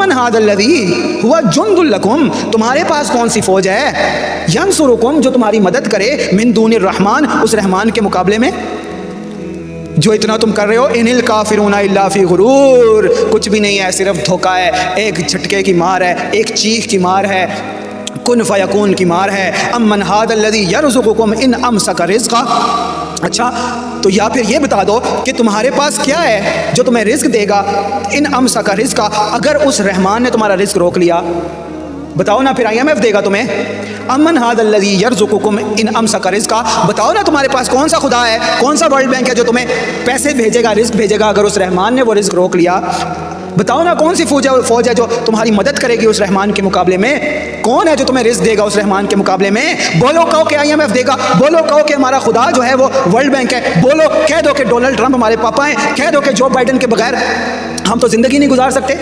امن ھذا الذی ھوا جند لکم، تمہارے پاس کون سی فوج ہے، ینصرکم، جو تمہاری مدد کرے، من دون الرحمن، اس رحمان کے مقابلے میں، جو اتنا تم کر رہے ہو، ان الکافرون الا فی غرور، کچھ بھی نہیں ہے، صرف دھوکہ ہے، ایک جھٹکے کی مار ہے، ایک چیخ کی مار ہے، کن فیکون کی مار ہے۔ امن ھذا الذی یرزقکم ان امسک رزقا، اچھا تو یا پھر یہ بتا دو کہ تمہارے پاس کیا ہے جو تمہیں رزق دے گا، ان امسک رزقا، اگر اس رحمان نے تمہارا رزق روک لیا، بتاؤ نا، پھر IMF دے گا تمہیں۔ امن ھذا الذی یرزقکم ان امسک رزقا، بتاؤ نا تمہارے پاس کون سا خدا ہے، کون سا ورلڈ بینک ہے جو تمہیں پیسے بھیجے گا، رزق بھیجے گا اگر اس رحمان نے وہ رزق روک لیا؟ بتاؤ نا کون سی فوج ہے جو تمہاری مدد کرے گی اس رحمان کے مقابلے میں؟ کون ہے جو تمہیں رزق دے گا اس رحمان کے مقابلے میں؟ بولو کہو کہ IMF دے گا، بولو کہو کہ ہمارا خدا جو ہے وہ ورلڈ بینک ہے، بولو کہہ دو کہ ڈونلڈ ٹرمپ ہمارے پاپا ہیں، کہہ دو کہ جو بائیڈن کے بغیر ہم تو زندگی نہیں گزار سکتے۔